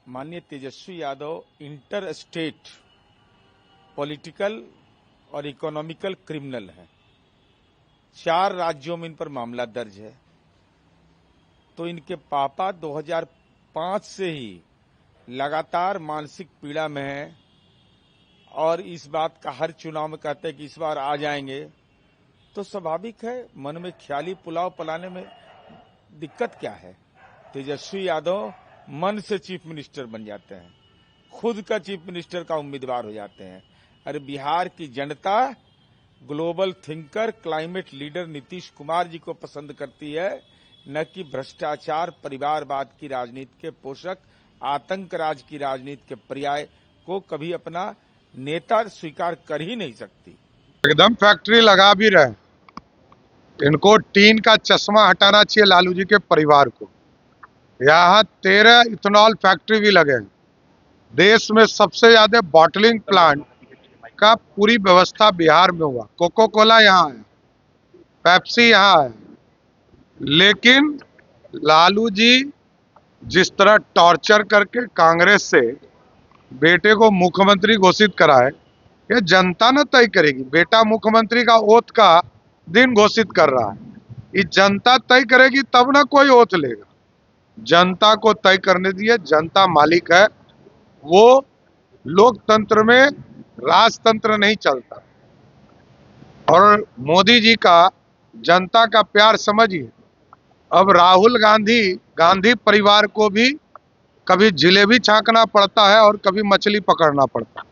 माननीय Tejashwi Yadav inter state political और economical criminal हैं। 4 राज्यों में इन पर मामला दर्ज है। तो इनके पापा 2005 से ही लगातार मानसिक पीड़ा में हैं और इस बात का हर चुनाव में कहते हैं कि इस बार आ जाएंगे। तो स्वाभाविक है मन में ख्याली पुलाव पलाने में दिक्कत क्या है। तेजस्वी यादव मन से चीफ मिनिस्टर बन जाते हैं, खुद का चीफ मिनिस्टर का उम्मीदवार हो जाते हैं। अरे बिहार की जनता global thinker climate leader Nitish Kumar ji को पसंद करती है, न कि भ्रष्टाचार परिवारवाद की राजनीति के पोषक आतंक राज की राजनीति के पर्याय को कभी अपना नेता स्वीकार कर ही नहीं सकती। एकदम फैक्ट्री लगा भी रहे, इनको टीन का चश्मा हटाना चाहिए लालू जी के परिवार को। यहाँ 13 इथेनॉल फैक्ट्री भी लगे हैं। देश में सबसे ज्यादा बॉटलिंग प्लांट का पूरी व्यवस्था बिहार में हुआ। कोको कोला यहाँ है, पेप्सी यहाँ है, लेकिन लालू जी जिस तरह टॉर्चर करके कांग्रेस से बेटे को मुख्यमंत्री घोषित कराए, ये जनता न तय करेगी। बेटा मुख्यमंत्री का ओथ का दिन घोषित कर रहा है, ये जनता तय करेगी तब ना कोई ओथ लेगा। जनता को तय करने दिए, जनता मालिक है। वो लोकतंत्र में राजतंत्र नहीं चलता। और मोदी जी का जनता का प्यार समझिए। अब राहुल गांधी परिवार को भी कभी जिलेबी छांकना पड़ता है और कभी मछली पकड़ना पड़ता है।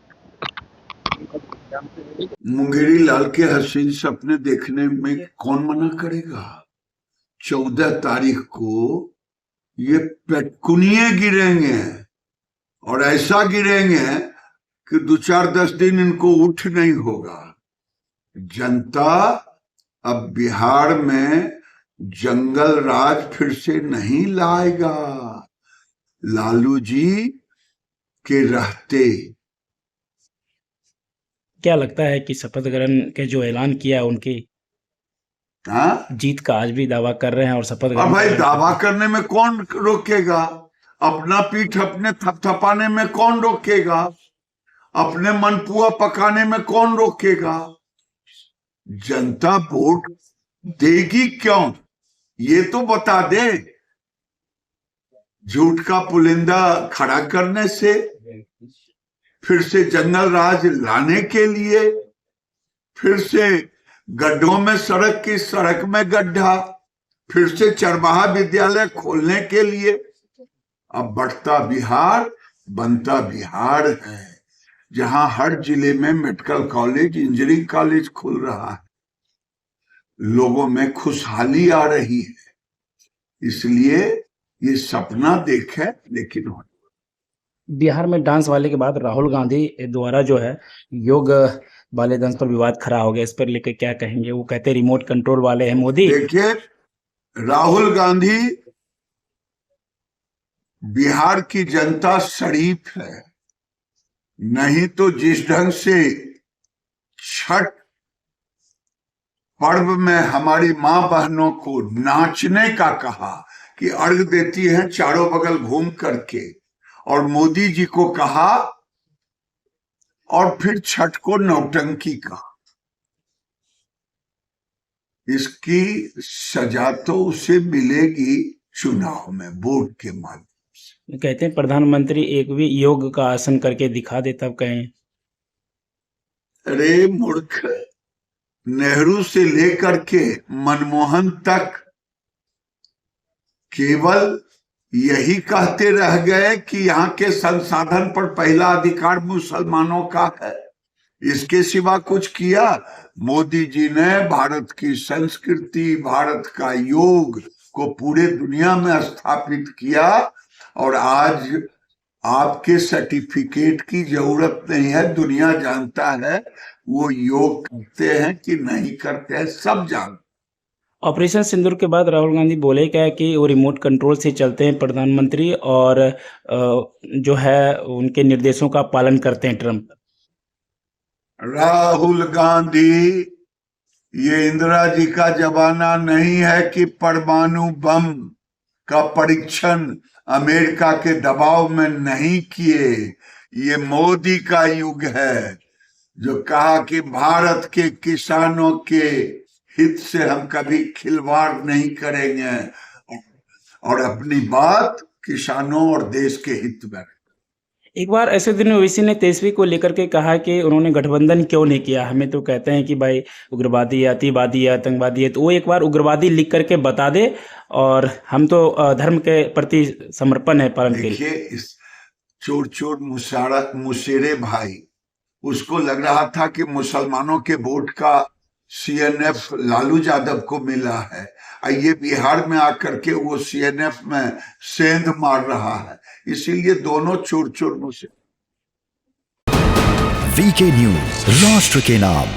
मुंगेरी लाल के हसीन सपने देखने में कौन मना करेगा। 14 तारीख को ये पेटकुनिये गिरेंगे और ऐसा गिरेंगे कि 2-4-10 दिन इनको उठ नहीं होगा। जनता अब बिहार में जंगल राज फिर से नहीं लाएगा। लालू जी के रहते क्या लगता है कि शपथ ग्रहण के जो ऐलान किया उनकी जीत का आज भी दावा कर रहे हैं और शपथ ग्रहण भाई दावा करने में कौन रोकेगा। अपना पीठ अपने थपथपाने में कौन रोकेगा। अपने मनपुआ पकाने में कौन रोकेगा। जनता वोट देगी क्यों ये तो बता दे। झूठ का पुलिंदा खड़ा करने से, फिर से जंगल राज लाने के लिए, फिर से गड्ढों में सड़क की सड़क में गड्ढा, फिर से चरवाहा विद्यालय खोलने के लिए। अब बढ़ता बिहार बनता बिहार है, जहां हर जिले में मेडिकल कॉलेज इंजीनियरिंग कॉलेज खुल रहा है। लोगों में खुशहाली आ रही है। इसलिए ये सपना देखे लेकिन हो। बिहार में डांस वाले के बाद राहुल गांधी द्वारा जो है योग वाले डांस पर विवाद खड़ा हो गया। इस पर लेकर क्या कहेंगे। वो कहते हैं रिमोट कंट्रोल वाले हैं मोदी। देखिए, राहुल गांधी बिहार की जनता शरीफ है, नहीं तो जिस ढंग से छठ पर्व में हमारी मां बहनों को नाचने का कहा कि अर्घ देती हैं चारों बगल घूम करके, और मोदी जी को कहा और फिर छठ को नौटंकी कहा। इसकी सजा तो उसे मिलेगी चुनाव में वोट के माध्यम से। कहते हैं प्रधानमंत्री एक भी योग का आसन करके दिखा दे तब कहें। अरे मूर्ख, नेहरू से लेकर के मनमोहन तक केवल यही कहते रह गए कि यहाँ के संसाधन पर पहला अधिकार मुसलमानों का है। इसके सिवा कुछ किया। मोदी जी ने भारत की संस्कृति, भारत का योग को पूरे दुनिया में स्थापित किया, और आज आपके सर्टिफिकेट की जरूरत नहीं है। दुनिया जानता है वो योग करते हैं कि नहीं करते हैं, सब जानते। ऑपरेशन सिंदूर के बाद राहुल गांधी बोले क्या कि वो रिमोट कंट्रोल से चलते हैं प्रधानमंत्री, और जो है उनके निर्देशों का पालन करते हैं ट्रंप। राहुल गांधी, ये इंदिरा जी का जमाना नहीं है कि परमाणु बम का परीक्षण अमेरिका के दबाव में नहीं किए। ये मोदी का युग है, जो कहा कि भारत के किसानों के हित से हम कभी खिलवाड़ नहीं करेंगे और अपनी बात किसानों और देश के हित में। एक बार असदुद्दीन ओवैसी ने तेजस्वी को लेकर के कहा कि उन्होंने गठबंधन क्यों नहीं किया। हमें तो कहते हैं कि भाई उग्रवादी है, अतिवादी है, आतंकवादी है, तो वो एक बार उग्रवादी लिख करके बता दे और हम तो धर्म के प्रति समर्पण है पालन के लिए। देखिए, इस चोर मुशेरे भाई, उसको लग रहा था कि मुसलमानों के वोट का सीएनएफ लालू यादव को मिला है, ये बिहार में आकर के वो सीएनएफ में सेंध मार रहा है, इसीलिए दोनों चोर मुशेरे। वीके न्यूज, राष्ट्र के नाम।